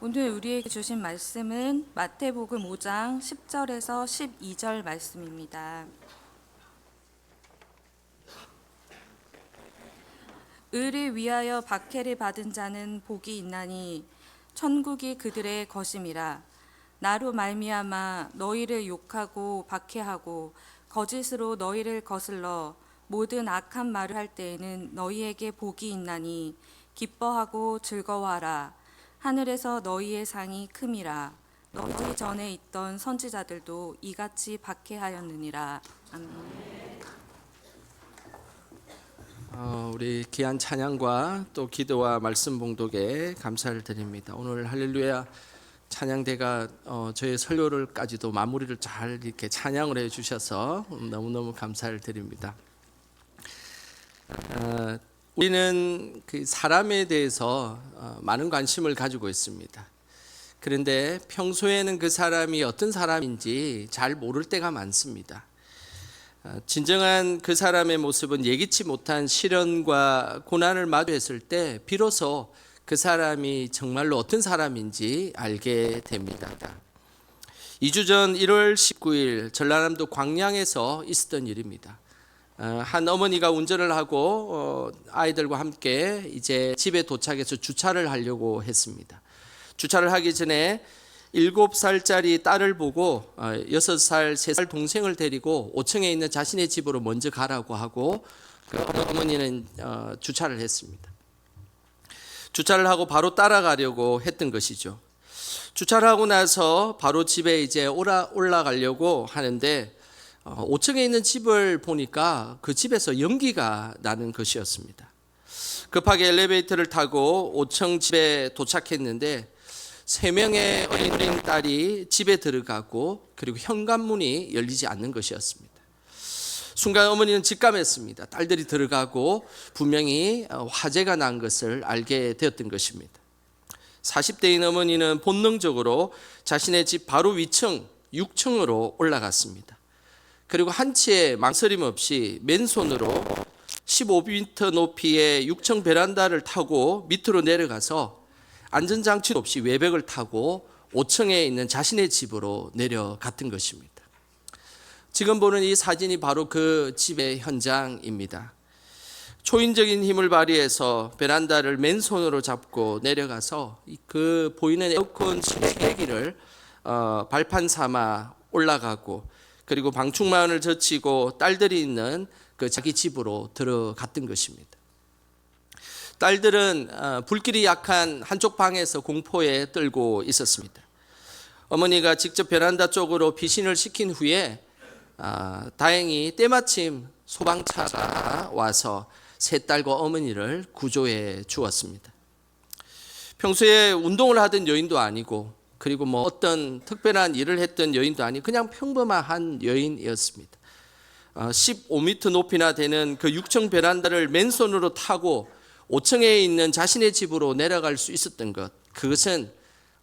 오늘 우리에게 주신 말씀은 마태복음 5장 10절에서 12절 말씀입니다. 의를 위하여 박해를 받은 자는 복이 있나니 천국이 그들의 것임이라. 나로 말미암아 너희를 욕하고 박해하고 거짓으로 너희를 거슬러 모든 악한 말을 할 때에는 너희에게 복이 있나니 기뻐하고 즐거워하라. 하늘에서 너희의 상이 큼이라. 너희 전에 있던 선지자들도 이같이 박해하였느니라. 아멘. 우리 귀한 찬양과 또 기도와 말씀 봉독에 감사를 드립니다. 오늘 할렐루야 찬양대가 저의 설교를까지도 마무리를 잘 이렇게 찬양을 해주셔서 너무너무 감사를 드립니다. 우리는 그 사람에 대해서 많은 관심을 가지고 있습니다. 그런데 평소에는 그 사람이 어떤 사람인지 잘 모를 때가 많습니다. 진정한 그 사람의 모습은 예기치 못한 시련과 고난을 마주했을 때 비로소 그 사람이 정말로 어떤 사람인지 알게 됩니다. 2주 전 1월 19일 전라남도 광양에서 있었던 일입니다. 한 어머니가 운전을 하고 아이들과 함께 이제 집에 도착해서 주차를 하려고 했습니다. 주차를 하기 전에 7살짜리 딸을 보고 6살, 3살 동생을 데리고 5층에 있는 자신의 집으로 먼저 가라고 하고 그 어머니는 주차를 했습니다. 주차를 하고 바로 따라가려고 했던 것이죠. 주차를 하고 나서 바로 집에 이제 올라가려고 하는데 5층에 있는 집을 보니까 그 집에서 연기가 나는 것이었습니다. 급하게 엘리베이터를 타고 5층 집에 도착했는데 3명의 어린 딸이 집에 들어가고 그리고 현관문이 열리지 않는 것이었습니다. 순간 어머니는 직감했습니다. 딸들이 들어가고 분명히 화재가 난 것을 알게 되었던 것입니다. 40대인 어머니는 본능적으로 자신의 집 바로 위층 6층으로 올라갔습니다. 그리고 한치의 망설임 없이 맨손으로 15m 높이의 6층 베란다를 타고 밑으로 내려가서 안전장치도 없이 외벽을 타고 5층에 있는 자신의 집으로 내려갔던 것입니다. 지금 보는 이 사진이 바로 그 집의 현장입니다. 초인적인 힘을 발휘해서 베란다를 맨손으로 잡고 내려가서 그 보이는 에어컨 실외기를 발판 삼아 올라가고 그리고 방충망을 젖히고 딸들이 있는 그 자기 집으로 들어갔던 것입니다. 딸들은 불길이 약한 한쪽 방에서 공포에 떨고 있었습니다. 어머니가 직접 베란다 쪽으로 피신을 시킨 후에 다행히 때마침 소방차가 와서 세 딸과 어머니를 구조해 주었습니다. 평소에 운동을 하던 여인도 아니고 그리고 뭐 어떤 특별한 일을 했던 여인도 아니고 그냥 평범한 여인이었습니다. 15m 높이나 되는 그 6층 베란다를 맨손으로 타고 5층에 있는 자신의 집으로 내려갈 수 있었던 것, 그것은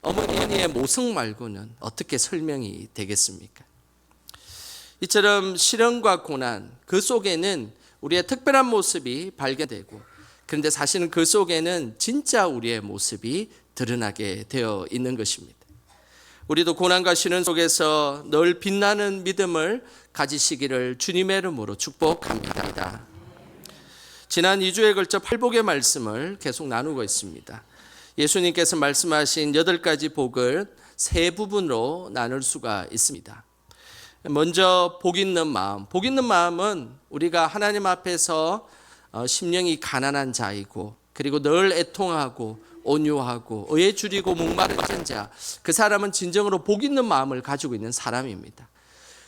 어머니의 모성 말고는 어떻게 설명이 되겠습니까? 이처럼 시련과 고난, 그 속에는 우리의 특별한 모습이 발견되고, 그런데 사실은 그 속에는 진짜 우리의 모습이 드러나게 되어 있는 것입니다. 우리도 고난과 시련 속에서 늘 빛나는 믿음을 가지시기를 주님의 이름으로 축복합니다. 지난 2주에 걸쳐 팔복의 말씀을 계속 나누고 있습니다. 예수님께서 말씀하신 8가지 복을 세 부분으로 나눌 수가 있습니다. 먼저 복 있는 마음. 복 있는 마음은 우리가 하나님 앞에서 심령이 가난한 자이고 그리고 늘 애통하고 온유하고 의에 줄이고 목마른 자, 그 사람은 진정으로 복 있는 마음을 가지고 있는 사람입니다.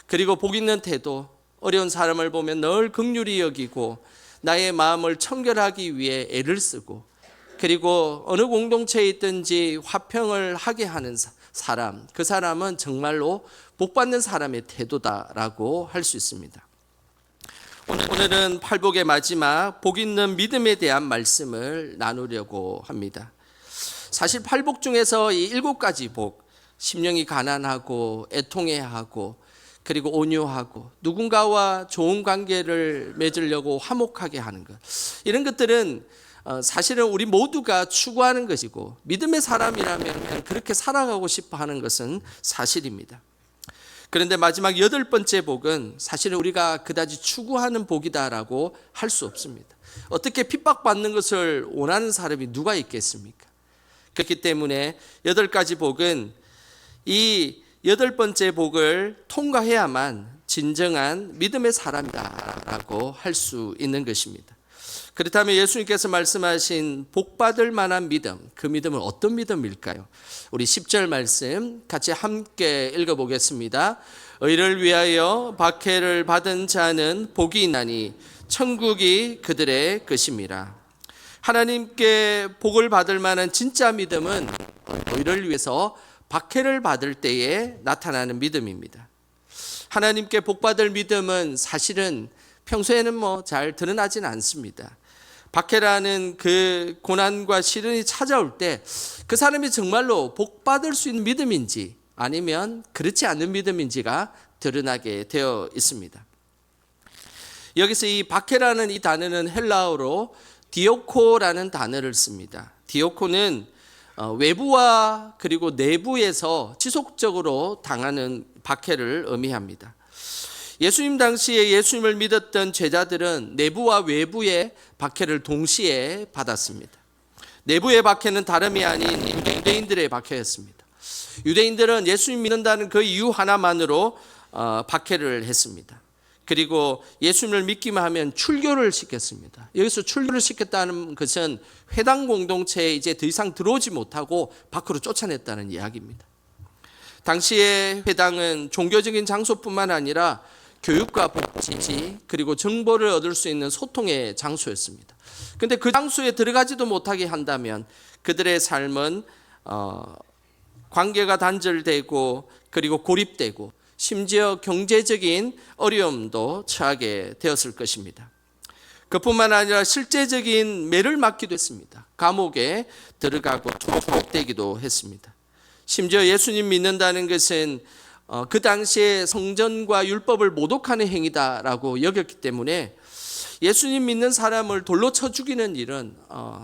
그리고 복 있는 태도, 어려운 사람을 보면 늘 긍휼히 여기고 나의 마음을 청결하기 위해 애를 쓰고 그리고 어느 공동체에 있든지 화평을 하게 하는 사람, 그 사람은 정말로 복받는 사람의 태도다라고 할 수 있습니다. 오늘은 팔복의 마지막 복 있는 믿음에 대한 말씀을 나누려고 합니다. 사실 팔복 중에서 이 7가지 복, 심령이 가난하고 애통해하고 그리고 온유하고 누군가와 좋은 관계를 맺으려고 화목하게 하는 것, 이런 것들은 사실은 우리 모두가 추구하는 것이고 믿음의 사람이라면 그렇게 살아가고 싶어 하는 것은 사실입니다. 그런데 마지막 8번째 복은 사실은 우리가 그다지 추구하는 복이다라고 할 수 없습니다. 어떻게 핍박받는 것을 원하는 사람이 누가 있겠습니까? 그렇기 때문에 8가지 복은 이 8번째 복을 통과해야만 진정한 믿음의 사람이다라고 할 수 있는 것입니다. 그렇다면 예수님께서 말씀하신 복받을 만한 믿음, 그 믿음은 어떤 믿음일까요? 우리 10절 말씀 같이 함께 읽어보겠습니다. 의를 위하여 박해를 받은 자는 복이 있나니 천국이 그들의 것임이라. 하나님께 복을 받을 만한 진짜 믿음은 의를 위해서 박해를 받을 때에 나타나는 믿음입니다. 하나님께 복받을 믿음은 사실은 평소에는 잘 드러나진 않습니다. 박해라는 그 고난과 시련이 찾아올 때 그 사람이 정말로 복받을 수 있는 믿음인지 아니면 그렇지 않은 믿음인지가 드러나게 되어 있습니다. 여기서 이 박해라는 이 단어는 헬라어로 디오코라는 단어를 씁니다. 디오코는 외부와 그리고 내부에서 지속적으로 당하는 박해를 의미합니다. 예수님 당시에 예수님을 믿었던 제자들은 내부와 외부의 박해를 동시에 받았습니다. 내부의 박해는 다름이 아닌 유대인들의 박해였습니다. 유대인들은 예수님 믿는다는 그 이유 하나만으로 박해를 했습니다. 그리고 예수님을 믿기만 하면 출교를 시켰습니다. 여기서 출교를 시켰다는 것은 회당 공동체에 이제 더 이상 들어오지 못하고 밖으로 쫓아냈다는 이야기입니다. 당시의 회당은 종교적인 장소뿐만 아니라 교육과 복지 그리고 정보를 얻을 수 있는 소통의 장소였습니다. 그런데 그 장소에 들어가지도 못하게 한다면 그들의 삶은 관계가 단절되고 그리고 고립되고 심지어 경제적인 어려움도 처하게 되었을 것입니다. 그뿐만 아니라 실제적인 매를 맞기도 했습니다. 감옥에 들어가고 투옥되기도 했습니다. 심지어 예수님 믿는다는 것은 그 당시에 성전과 율법을 모독하는 행위다라고 여겼기 때문에 예수님 믿는 사람을 돌로 쳐 죽이는 일은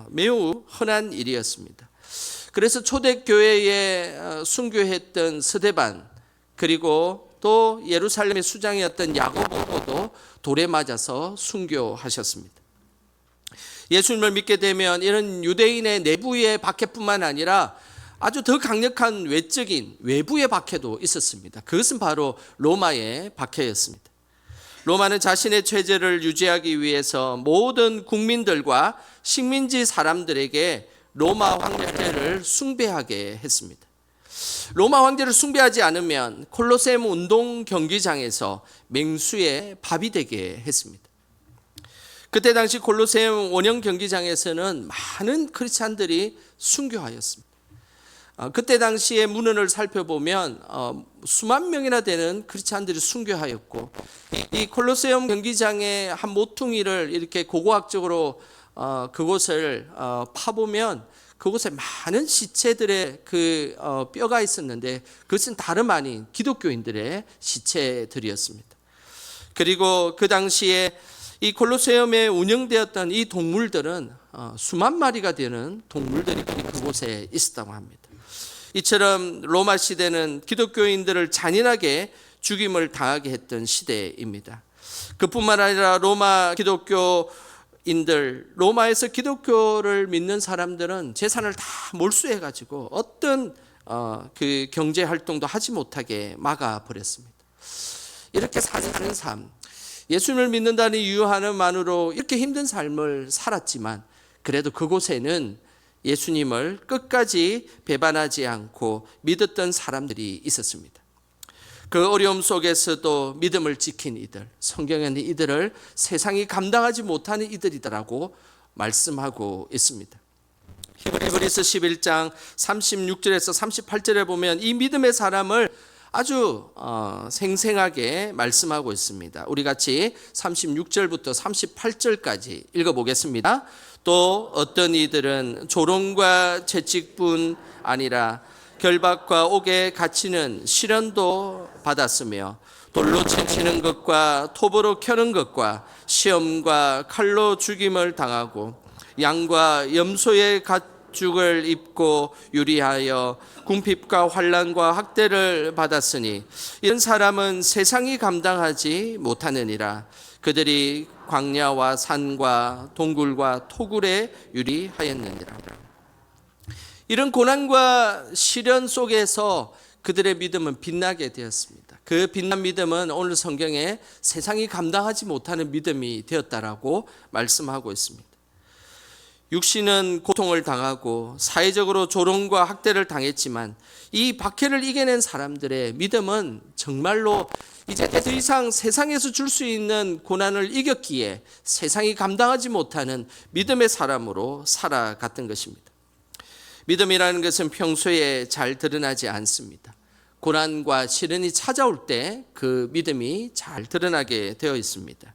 매우 흔한 일이었습니다. 그래서 초대교회에 순교했던 스데반 그리고 또 예루살렘의 수장이었던 야고보도 돌에 맞아서 순교하셨습니다. 예수님을 믿게 되면 이런 유대인의 내부의 박해뿐만 아니라 아주 더 강력한 외적인 외부의 박해도 있었습니다. 그것은 바로 로마의 박해였습니다. 로마는 자신의 체제를 유지하기 위해서 모든 국민들과 식민지 사람들에게 로마 황제를 숭배하게 했습니다. 로마 황제를 숭배하지 않으면 콜로세움 운동 경기장에서 맹수의 밥이 되게 했습니다. 그때 당시 콜로세움 원형 경기장에서는 많은 크리스찬들이 순교하였습니다. 그때 당시의 문헌을 살펴보면 수만 명이나 되는 크리스찬들이 순교하였고 이 콜로세움 경기장의 한 모퉁이를 이렇게 고고학적으로 그곳을 파보면 그곳에 많은 시체들의 그 뼈가 있었는데 그것은 다름 아닌 기독교인들의 시체들이었습니다. 그리고 그 당시에 이 콜로세움에 운영되었던 이 동물들은 수만 마리가 되는 동물들이 그곳에 있었다고 합니다. 이처럼 로마 시대는 기독교인들을 잔인하게 죽임을 당하게 했던 시대입니다. 그뿐만 아니라 로마 기독교인들, 로마에서 기독교를 믿는 사람들은 재산을 다 몰수해 가지고 어떤 그 경제 활동도 하지 못하게 막아 버렸습니다. 이렇게 사는 삶, 예수님을 믿는다는 이유 하나만으로 이렇게 힘든 삶을 살았지만 그래도 그곳에는 예수님을 끝까지 배반하지 않고 믿었던 사람들이 있었습니다. 그 어려움 속에서도 믿음을 지킨 이들, 성경에는 이들을 세상이 감당하지 못하는 이들이라고 말씀하고 있습니다. 히브리서 11장 36절에서 38절에 보면 이 믿음의 사람을 아주 생생하게 말씀하고 있습니다. 우리 같이 36절부터 38절까지 읽어보겠습니다. 또 어떤 이들은 조롱과 채찍뿐 아니라 결박과 옥에 갇히는 시련도 받았으며 돌로 치는 것과 톱으로 켜는 것과 시험과 칼로 죽임을 당하고 양과 염소의 가죽을 입고 유리하여 궁핍과 환난과 학대를 받았으니 이런 사람은 세상이 감당하지 못하느니라. 그들이 광야와 산과 동굴과 토굴에 유리하였느니라. 이런 고난과 시련 속에서 그들의 믿음은 빛나게 되었습니다. 그 빛난 믿음은 오늘 성경에 세상이 감당하지 못하는 믿음이 되었다라고 말씀하고 있습니다. 육신은 고통을 당하고 사회적으로 조롱과 학대를 당했지만 이 박해를 이겨낸 사람들의 믿음은 정말로 이제 더 이상 세상에서 줄 수 있는 고난을 이겼기에 세상이 감당하지 못하는 믿음의 사람으로 살아갔던 것입니다. 믿음이라는 것은 평소에 잘 드러나지 않습니다. 고난과 시련이 찾아올 때 그 믿음이 잘 드러나게 되어 있습니다.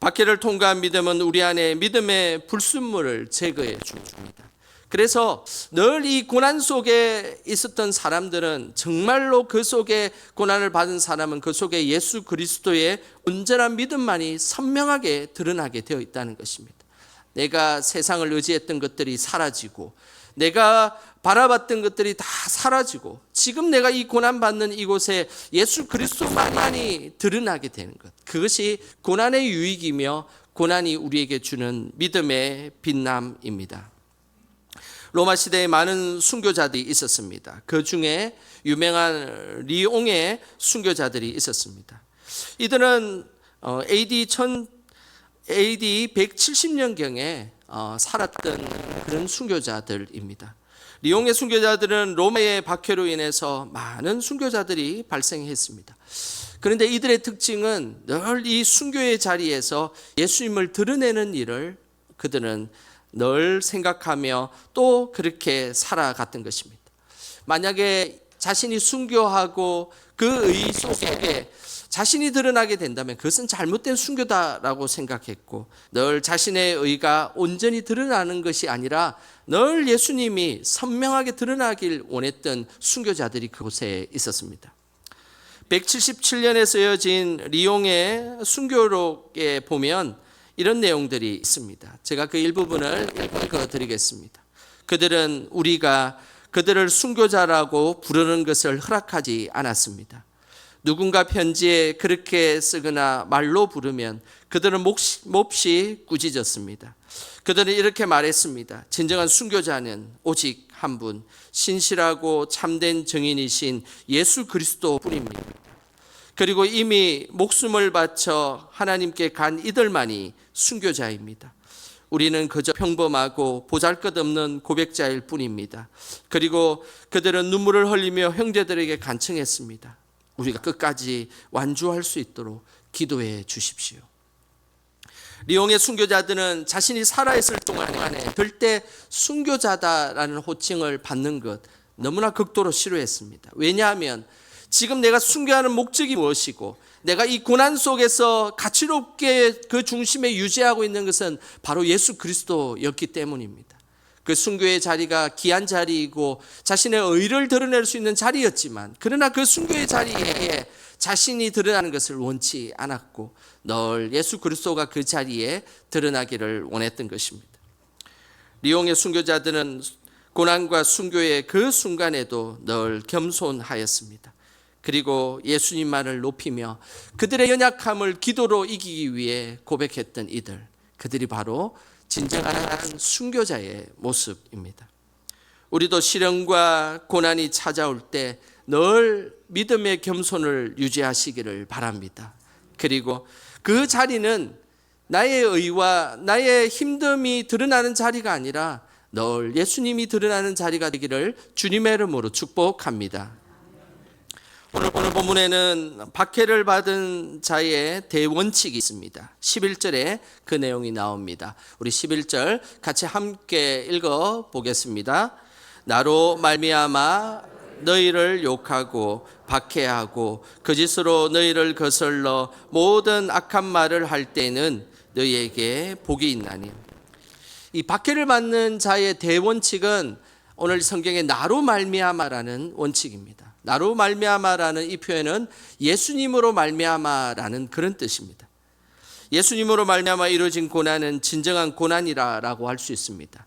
박해를 통과한 믿음은 우리 안에 믿음의 불순물을 제거해 줍니다. 그래서 늘 이 고난 속에 있었던 사람들은 정말로 그 속에 고난을 받은 사람은 그 속에 예수 그리스도의 온전한 믿음만이 선명하게 드러나게 되어 있다는 것입니다. 내가 세상을 의지했던 것들이 사라지고 내가 바라봤던 것들이 다 사라지고 지금 내가 이 고난받는 이곳에 예수 그리스도만이 드러나게 되는 것, 그것이 고난의 유익이며 고난이 우리에게 주는 믿음의 빛남입니다. 로마 시대에 많은 순교자들이 있었습니다. 그 중에 유명한 리옹의 순교자들이 있었습니다. 이들은 AD 170년경에 살았던 그런 순교자들입니다. 리옹의 순교자들은 로마의 박해로 인해서 많은 순교자들이 발생했습니다. 그런데 이들의 특징은 늘 이 순교의 자리에서 예수님을 드러내는 일을 그들은 늘 생각하며 또 그렇게 살아갔던 것입니다. 만약에 자신이 순교하고 그 의 속에 자신이 드러나게 된다면 그것은 잘못된 순교다라고 생각했고, 늘 자신의 의가 온전히 드러나는 것이 아니라 늘 예수님이 선명하게 드러나길 원했던 순교자들이 그곳에 있었습니다. 177년에 쓰여진 리옹의 순교록에 보면 이런 내용들이 있습니다. 제가 그 일부분을 읽어드리겠습니다. 그들은 우리가 그들을 순교자라고 부르는 것을 허락하지 않았습니다. 누군가 편지에 그렇게 쓰거나 말로 부르면 그들은 몹시 꾸짖었습니다. 그들은 이렇게 말했습니다. 진정한 순교자는 오직 한 분, 신실하고 참된 증인이신 예수 그리스도 뿐입니다. 그리고 이미 목숨을 바쳐 하나님께 간 이들만이 순교자입니다. 우리는 그저 평범하고 보잘것없는 고백자일 뿐입니다. 그리고 그들은 눈물을 흘리며 형제들에게 간청했습니다. 우리가 끝까지 완주할 수 있도록 기도해 주십시오. 리옹의 순교자들은 자신이 살아있을 동안에 절대 순교자다라는 호칭을 받는 것 너무나 극도로 싫어했습니다. 왜냐하면 지금 내가 순교하는 목적이 무엇이고 내가 이 고난 속에서 가치롭게 그 중심에 유지하고 있는 것은 바로 예수 그리스도였기 때문입니다. 그 순교의 자리가 귀한 자리이고 자신의 의를 드러낼 수 있는 자리였지만, 그러나 그 순교의 자리에 자신이 드러나는 것을 원치 않았고 늘 예수 그리스도가 그 자리에 드러나기를 원했던 것입니다. 리옹의 순교자들은 고난과 순교의 그 순간에도 늘 겸손하였습니다. 그리고 예수님만을 높이며 그들의 연약함을 기도로 이기기 위해 고백했던 이들, 그들이 바로 진정한 순교자의 모습입니다. 우리도 시련과 고난이 찾아올 때 늘 믿음의 겸손을 유지하시기를 바랍니다. 그리고 그 자리는 나의 의와 나의 힘듦이 드러나는 자리가 아니라 늘 예수님이 드러나는 자리가 되기를 주님의 이름으로 축복합니다. 오늘 본문에는 박해를 받은 자의 대원칙이 있습니다. 11절에 그 내용이 나옵니다. 우리 11절 같이 함께 읽어보겠습니다. 나로 말미암아 너희를 욕하고 박해하고 거짓으로 너희를 거슬러 모든 악한 말을 할 때에는 너희에게 복이 있나니. 이 박해를 받는 자의 대원칙은 오늘 성경의 나로 말미암아라는 원칙입니다. 나로 말미암아라는 이 표현은 예수님으로 말미암아라는 그런 뜻입니다. 예수님으로 말미암아 이루어진 고난은 진정한 고난이라고 할 수 있습니다.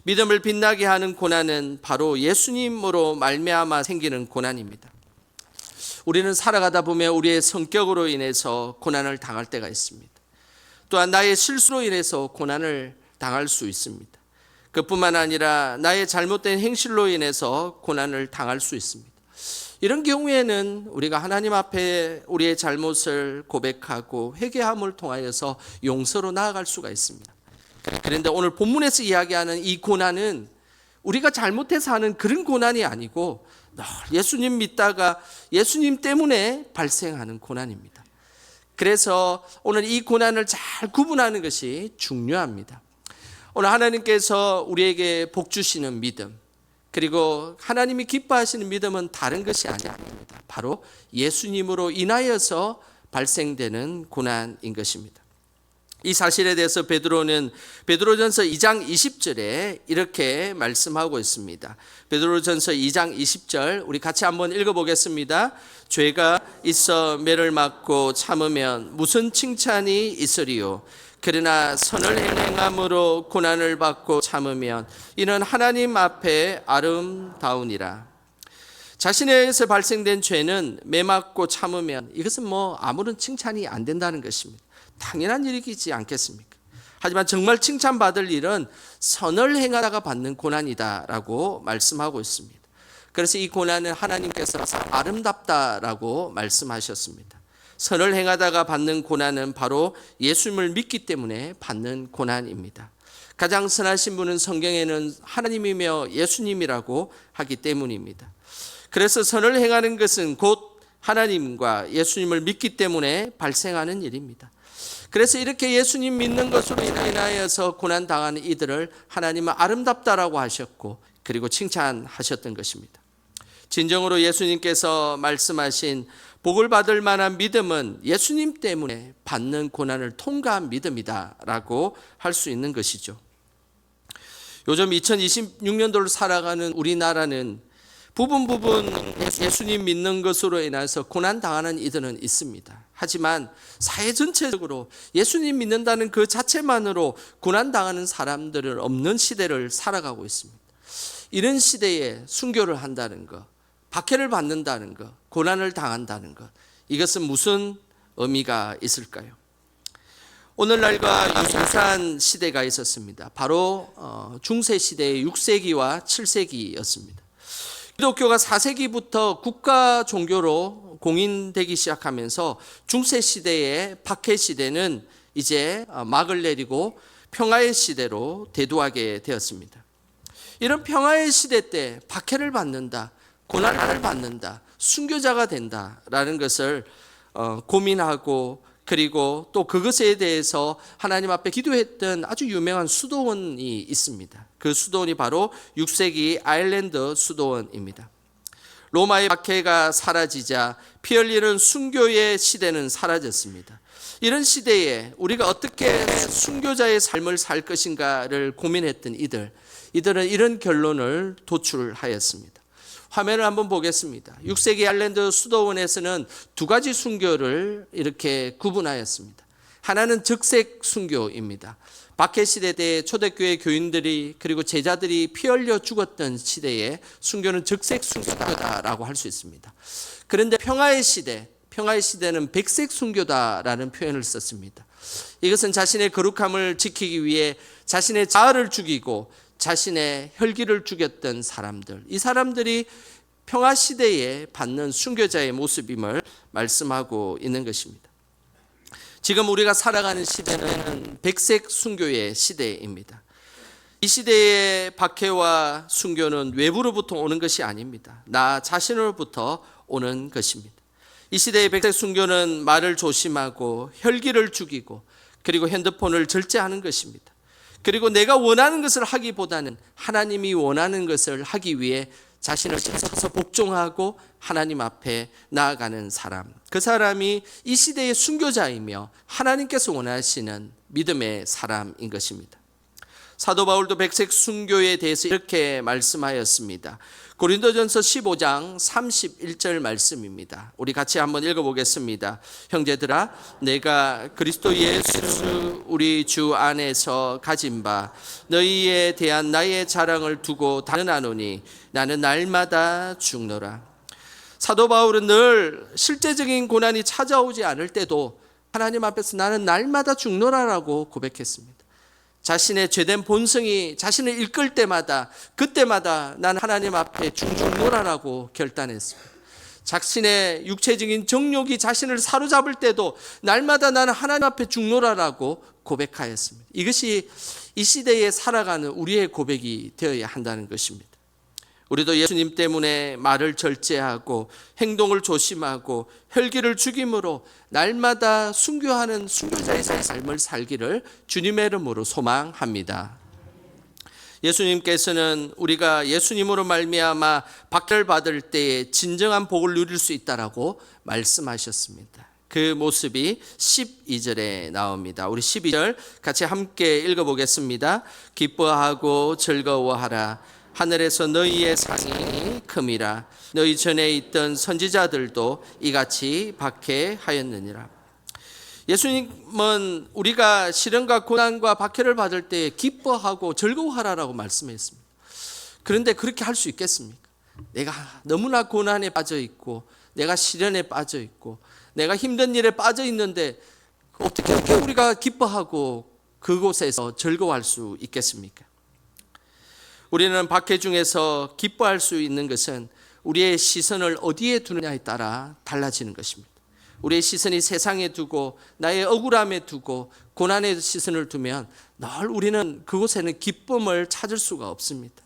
믿음을 빛나게 하는 고난은 바로 예수님으로 말미암아 생기는 고난입니다. 우리는 살아가다 보면 우리의 성격으로 인해서 고난을 당할 때가 있습니다. 또한 나의 실수로 인해서 고난을 당할 수 있습니다. 그뿐만 아니라 나의 잘못된 행실로 인해서 고난을 당할 수 있습니다. 이런 경우에는 우리가 하나님 앞에 우리의 잘못을 고백하고 회개함을 통하여서 용서로 나아갈 수가 있습니다. 그런데 오늘 본문에서 이야기하는 이 고난은 우리가 잘못해서 하는 그런 고난이 아니고 예수님 믿다가 예수님 때문에 발생하는 고난입니다. 그래서 오늘 이 고난을 잘 구분하는 것이 중요합니다. 오늘 하나님께서 우리에게 복 주시는 믿음, 그리고 하나님이 기뻐하시는 믿음은 다른 것이 아닙니다. 바로 예수님으로 인하여서 발생되는 고난인 것입니다. 이 사실에 대해서 베드로는 베드로전서 2장 20절에 이렇게 말씀하고 있습니다. 베드로전서 2장 20절 우리 같이 한번 읽어보겠습니다. 죄가 있어 매를 맞고 참으면 무슨 칭찬이 있으리요. 그러나 선을 행함으로 고난을 받고 참으면 이는 하나님 앞에 아름다우니라. 자신에게서 발생된 죄는 매 맞고 참으면 이것은 아무런 칭찬이 안 된다는 것입니다. 당연한 일이지 않겠습니까? 하지만 정말 칭찬받을 일은 선을 행하다가 받는 고난이다라고 말씀하고 있습니다. 그래서 이 고난은 하나님께서 아름답다라고 말씀하셨습니다. 선을 행하다가 받는 고난은 바로 예수님을 믿기 때문에 받는 고난입니다. 가장 선하신 분은 성경에는 하나님이며 예수님이라고 하기 때문입니다. 그래서 선을 행하는 것은 곧 하나님과 예수님을 믿기 때문에 발생하는 일입니다. 그래서 이렇게 예수님 믿는 것으로 인하여서 고난당하는 이들을 하나님은 아름답다라고 하셨고 그리고 칭찬하셨던 것입니다. 진정으로 예수님께서 말씀하신 복을 받을 만한 믿음은 예수님 때문에 받는 고난을 통과한 믿음이다라고 할 수 있는 것이죠. 요즘 2026년도를 살아가는 우리나라는 부분 예수님 믿는 것으로 인해서 고난당하는 이들은 있습니다. 하지만 사회 전체적으로 예수님 믿는다는 그 자체만으로 고난당하는 사람들은 없는 시대를 살아가고 있습니다. 이런 시대에 순교를 한다는 것, 박해를 받는다는 것, 고난을 당한다는 것, 이것은 무슨 의미가 있을까요? 오늘날과 유사한 시대가 있었습니다. 바로 중세시대의 6세기와 7세기였습니다. 기독교가 4세기부터 국가 종교로 공인되기 시작하면서 중세시대의 박해시대는 이제 막을 내리고 평화의 시대로 대두하게 되었습니다. 이런 평화의 시대 때 박해를 받는다, 고난을 받는다, 순교자가 된다라는 것을 고민하고 그리고 또 그것에 대해서 하나님 앞에 기도했던 아주 유명한 수도원이 있습니다. 그 수도원이 바로 6세기 아일랜드 수도원입니다. 로마의 박해가 사라지자 피 흘리는 순교의 시대는 사라졌습니다. 이런 시대에 우리가 어떻게 순교자의 삶을 살 것인가를 고민했던 이들은 이런 결론을 도출하였습니다. 화면을 한번 보겠습니다. 6세기 아일랜드 수도원에서는 두 가지 순교를 이렇게 구분하였습니다. 하나는 적색 순교입니다. 박해 시대 때 초대교회 교인들이 그리고 제자들이 피 흘려 죽었던 시대에 순교는 적색 순교다라고 할 수 있습니다. 그런데 평화의 시대는 백색 순교다라는 표현을 썼습니다. 이것은 자신의 거룩함을 지키기 위해 자신의 자아를 죽이고 자신의 혈기를 죽였던 사람들, 이 사람들이 평화 시대에 받는 순교자의 모습임을 말씀하고 있는 것입니다. 지금 우리가 살아가는 시대는 백색 순교의 시대입니다. 이 시대의 박해와 순교는 외부로부터 오는 것이 아닙니다. 나 자신으로부터 오는 것입니다. 이 시대의 백색 순교는 말을 조심하고 혈기를 죽이고 그리고 핸드폰을 절제하는 것입니다. 그리고 내가 원하는 것을 하기보다는 하나님이 원하는 것을 하기 위해 자신을 찢어서 복종하고 하나님 앞에 나아가는 사람, 그 사람이 이 시대의 순교자이며 하나님께서 원하시는 믿음의 사람인 것입니다. 사도 바울도 백색 순교에 대해서 이렇게 말씀하였습니다. 고린도전서 15장 31절 말씀입니다. 우리 같이 한번 읽어보겠습니다. 형제들아, 내가 그리스도 예수 우리 주 안에서 가진 바 너희에 대한 나의 자랑을 두고 단언하노니 나는 날마다 죽노라. 사도 바울은 늘 실제적인 고난이 찾아오지 않을 때도 하나님 앞에서 나는 날마다 죽노라라고 고백했습니다. 자신의 죄된 본성이 자신을 이끌 때마다 그때마다 나는 하나님 앞에 죽노라라고 결단했습니다. 자신의 육체적인 정욕이 자신을 사로잡을 때도 날마다 나는 하나님 앞에 죽노라라고 고백하였습니다. 이것이 이 시대에 살아가는 우리의 고백이 되어야 한다는 것입니다. 우리도 예수님 때문에 말을 절제하고 행동을 조심하고 혈기를 죽임으로 날마다 순교하는 순교자의 삶을 살기를 주님의 이름으로 소망합니다. 예수님께서는 우리가 예수님으로 말미암아 박해를 받을 때에 진정한 복을 누릴 수 있다라고 말씀하셨습니다. 그 모습이 12절에 나옵니다. 우리 12절 같이 함께 읽어보겠습니다. 기뻐하고 즐거워하라. 하늘에서 너희의 상이 큼이라. 너희 전에 있던 선지자들도 이같이 박해하였느니라. 예수님은 우리가 시련과 고난과 박해를 받을 때 기뻐하고 즐거워하라라고 말씀했습니다. 그런데 그렇게 할 수 있겠습니까? 내가 너무나 고난에 빠져 있고 내가 시련에 빠져 있고 내가 힘든 일에 빠져 있는데 어떻게 우리가 기뻐하고 그곳에서 즐거워할 수 있겠습니까? 우리는 박해 중에서 기뻐할 수 있는 것은 우리의 시선을 어디에 두느냐에 따라 달라지는 것입니다. 우리의 시선이 세상에 두고 나의 억울함에 두고 고난의 시선을 두면 늘 우리는 그곳에는 기쁨을 찾을 수가 없습니다.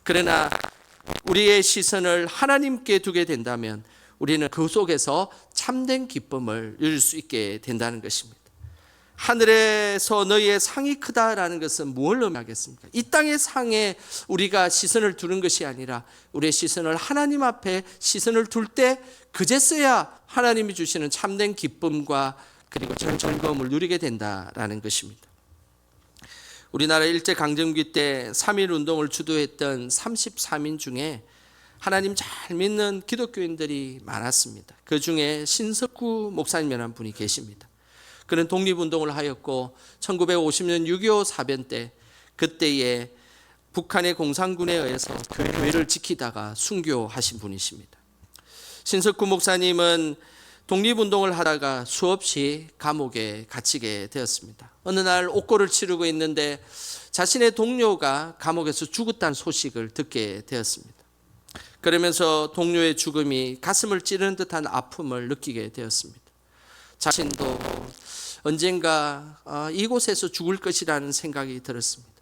그러나 우리의 시선을 하나님께 두게 된다면 우리는 그 속에서 참된 기쁨을 누릴 수 있게 된다는 것입니다. 하늘에서 너희의 상이 크다라는 것은 뭘 의미하겠습니까? 이 땅의 상에 우리가 시선을 두는 것이 아니라 우리의 시선을 하나님 앞에 시선을 둘 때 그제서야 하나님이 주시는 참된 기쁨과 그리고 즐거움을 누리게 된다라는 것입니다. 우리나라 일제강점기 때 3.1 운동을 주도했던 33인 중에 하나님 잘 믿는 기독교인들이 많았습니다. 그 중에 신석구 목사님이라는 분이 계십니다. 그는 독립운동을 하였고 1950년 6.25 사변 때 그때에 북한의 공산군에 의해서 교회를 지키다가 순교하신 분이십니다. 신석구 목사님은 독립운동을 하다가 수없이 감옥에 갇히게 되었습니다. 어느 날 옥고를 치르고 있는데 자신의 동료가 감옥에서 죽었다는 소식을 듣게 되었습니다. 그러면서 동료의 죽음이 가슴을 찌르는 듯한 아픔을 느끼게 되었습니다. 자신도 언젠가 이곳에서 죽을 것이라는 생각이 들었습니다.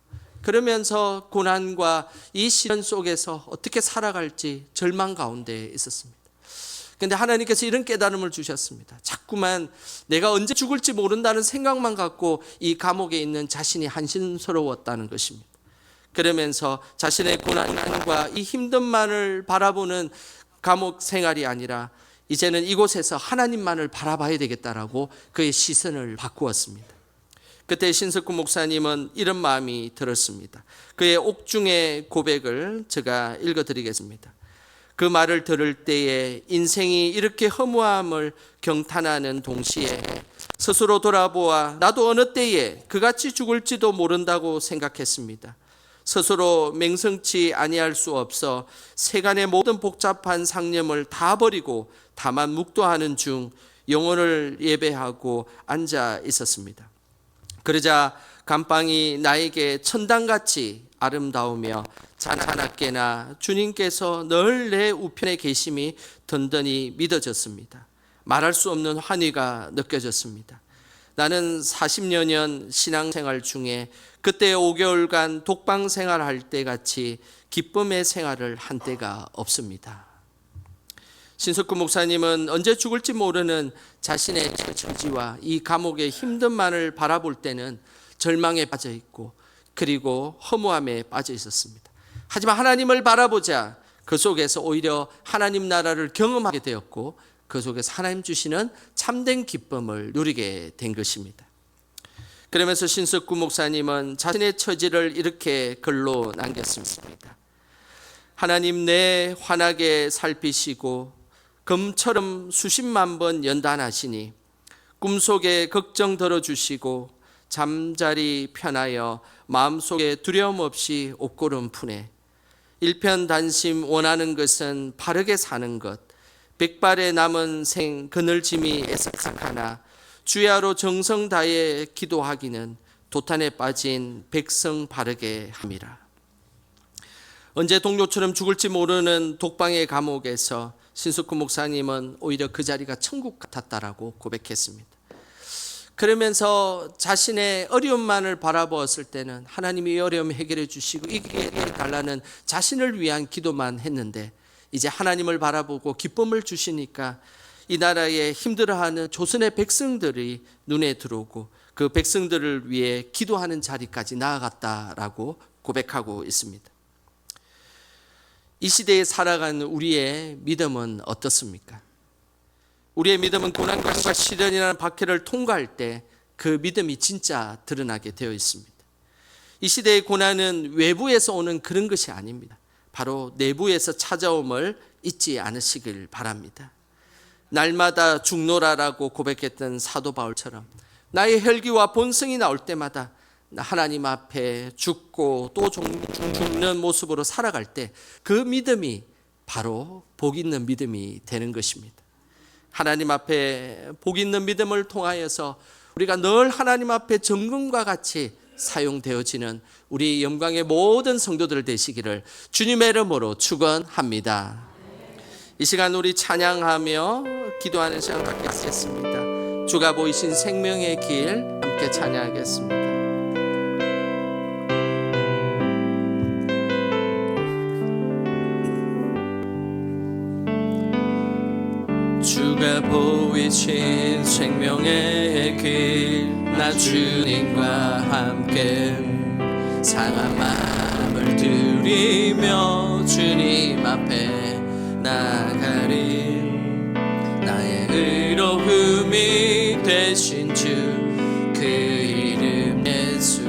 그러면서 고난과 이 시련 속에서 어떻게 살아갈지 절망 가운데 있었습니다. 그런데 하나님께서 이런 깨달음을 주셨습니다. 자꾸만 내가 언제 죽을지 모른다는 생각만 갖고 이 감옥에 있는 자신이 한심스러웠다는 것입니다. 그러면서 자신의 고난과 이 힘듦만을 바라보는 감옥 생활이 아니라 이제는 이곳에서 하나님만을 바라봐야 되겠다라고 그의 시선을 바꾸었습니다. 그때 신석구 목사님은 이런 마음이 들었습니다. 그의 옥중의 고백을 제가 읽어드리겠습니다. 그 말을 들을 때에 인생이 이렇게 허무함을 경탄하는 동시에 스스로 돌아보아 나도 어느 때에 그같이 죽을지도 모른다고 생각했습니다. 스스로 맹성치 아니할 수 없어 세간의 모든 복잡한 상념을 다 버리고 다만 묵도하는 중 영혼을 예배하고 앉아 있었습니다. 그러자 감방이 나에게 천당같이 아름다우며 자나깨나 주님께서 늘 내 우편에 계심이 든든히 믿어졌습니다. 말할 수 없는 환희가 느껴졌습니다. 나는 40여 년 신앙생활 중에 그때 5개월간 독방 생활할 때 같이 기쁨의 생활을 한 때가 없습니다. 신석구 목사님은 언제 죽을지 모르는 자신의 처지와 이 감옥의 힘듦만을 바라볼 때는 절망에 빠져 있고 그리고 허무함에 빠져 있었습니다. 하지만 하나님을 바라보자 그 속에서 오히려 하나님 나라를 경험하게 되었고 그 속에서 하나님 주시는 참된 기쁨을 누리게 된 것입니다. 그러면서 신석구 목사님은 자신의 처지를 이렇게 글로 남겼습니다. 하나님 내 환하게 살피시고 금처럼 수십만 번 연단하시니 꿈속에 걱정 덜어주시고 잠자리 편하여 마음속에 두려움 없이 옥고름 푸네. 일편단심 원하는 것은 바르게 사는 것, 백발에 남은 생 그늘짐이 애석하나 주야로 정성 다해 기도하기는 도탄에 빠진 백성 바르게 함이라. 언제 동료처럼 죽을지 모르는 독방의 감옥에서 신숙구 목사님은 오히려 그 자리가 천국 같았다라고 고백했습니다. 그러면서 자신의 어려움만을 바라보았을 때는 하나님이 이 어려움 해결해 주시고 이겨내 달라는 자신을 위한 기도만 했는데, 이제 하나님을 바라보고 기쁨을 주시니까 이 나라에 힘들어하는 조선의 백성들이 눈에 들어오고 그 백성들을 위해 기도하는 자리까지 나아갔다라고 고백하고 있습니다. 이 시대에 살아가는 우리의 믿음은 어떻습니까? 우리의 믿음은 고난과 시련이라는 박해를 통과할 때 그 믿음이 진짜 드러나게 되어 있습니다. 이 시대의 고난은 외부에서 오는 그런 것이 아닙니다. 바로 내부에서 찾아옴을 잊지 않으시길 바랍니다. 날마다 죽노라라고 고백했던 사도 바울처럼 나의 혈기와 본성이 나올 때마다 하나님 앞에 죽고 또 죽는 모습으로 살아갈 때 그 믿음이 바로 복 있는 믿음이 되는 것입니다. 하나님 앞에 복 있는 믿음을 통하여서 우리가 늘 하나님 앞에 정금과 같이 사용되어지는 우리 영광의 모든 성도들 되시기를 주님의 이름으로 축원합니다. 이 시간 우리 찬양하며 기도하는 시간 갖겠습니다. 주가 보이신 생명의 길 함께 찬양하겠습니다. 주가 보이신 생명의 길 나 주님과 함께 상한 마음을 들이며 주님 앞에 나가리. 나의 의로움이 되신 주 그 이름 예수,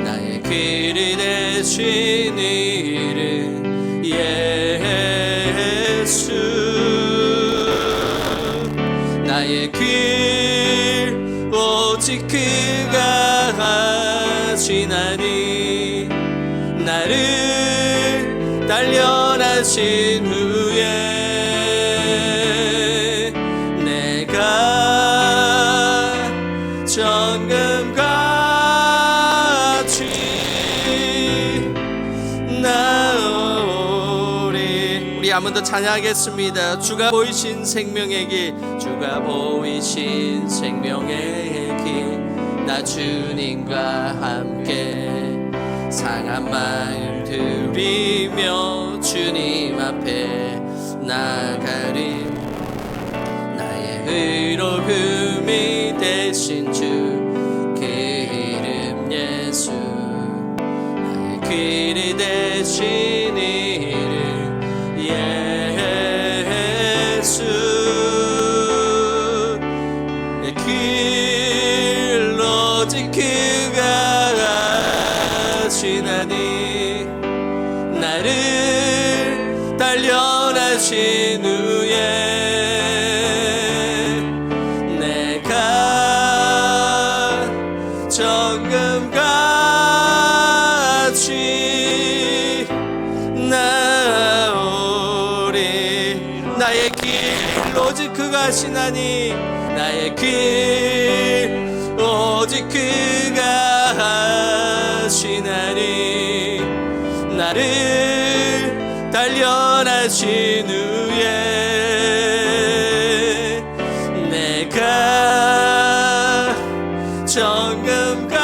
나의 길이 되신 이름 예수. 나의 길 오직 그가 하시나니 나를 단련하신 후에 내가 정금같이 나오리. 우리 한 번 더 찬양하겠습니다. 주가 보이신 생명의 길, 주가 보이신 생명의 길 나 주님과 함께 상한 마음 들이며 주님 앞에 나가리. 나의 의로움이 되신 주 그 이름 예수, 나의 길이 되신 이름 예수. 내 길 오직 그가 하시나니 나를 단련하신 후에 내가 정금같이 나오리. 나의 길 오직 그가 하시나니 나의 길 오직 그가 하시나니 나를 단련하신 후에 내가 정금같이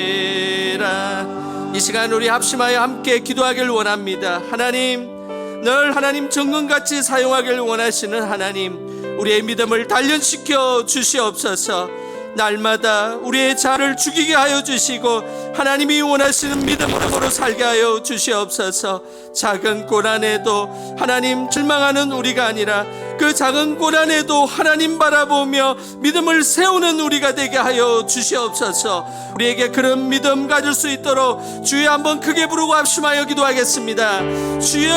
나오리라. 이 시간 우리 합심하여 함께 기도하길 원합니다. 하나님, 늘 하나님 정금같이 사용하길 원하시는 하나님, 우리의 믿음을 단련시켜 주시옵소서. 날마다 우리의 자아를 죽이게 하여 주시고 하나님이 원하시는 믿음으로 살게 하여 주시옵소서. 작은 고난에도 하나님 절망하는 우리가 아니라 그 작은 고난에도 하나님 바라보며 믿음을 세우는 우리가 되게 하여 주시옵소서. 우리에게 그런 믿음 가질 수 있도록 주여 한번 크게 부르고 합심하여 기도하겠습니다. 주여,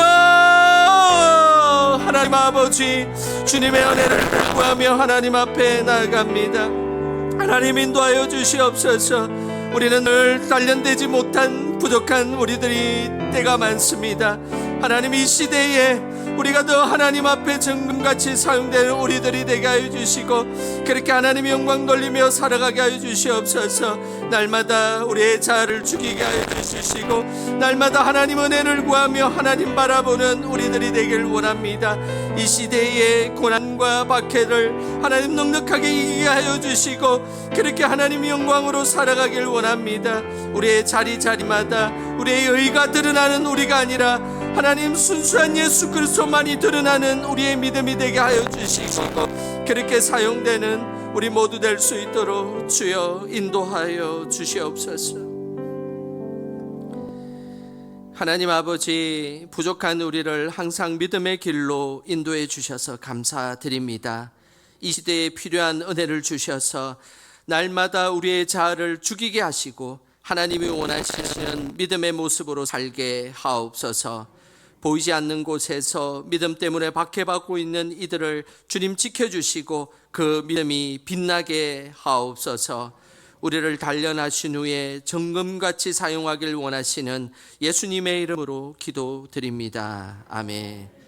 하나님 아버지, 주님의 은혜를 구하며 하나님 앞에 나아갑니다. 하나님 인도하여 주시옵소서. 우리는 늘 단련되지 못한 부족한 우리들이 때가 많습니다. 하나님, 이 시대에 우리가 더 하나님 앞에 정금같이 사용되는 우리들이 되게 하여 주시고 그렇게 하나님의 영광 돌리며 살아가게 하여 주시옵소서. 날마다 우리의 자아를 죽이게 하여 주시고 날마다 하나님 은혜를 구하며 하나님 바라보는 우리들이 되길 원합니다. 이 시대의 고난과 박해를 하나님 넉넉하게 이기게 하여 주시고 그렇게 하나님의 영광으로 살아가길 원합니다. 우리의 자리자리마다 우리의 의가 드러나는 우리가 아니라 하나님 순수한 예수 그리스도만이 드러나는 우리의 믿음이 되게 하여 주시고 그렇게 사용되는 우리 모두 될 수 있도록 주여 인도하여 주시옵소서. 하나님 아버지, 부족한 우리를 항상 믿음의 길로 인도해 주셔서 감사드립니다. 이 시대에 필요한 은혜를 주셔서 날마다 우리의 자아를 죽이게 하시고 하나님이 원하시는 믿음의 모습으로 살게 하옵소서. 보이지 않는 곳에서 믿음 때문에 박해받고 있는 이들을 주님 지켜주시고 그 믿음이 빛나게 하옵소서. 우리를 단련하신 후에 정금같이 사용하길 원하시는 예수님의 이름으로 기도드립니다. 아멘.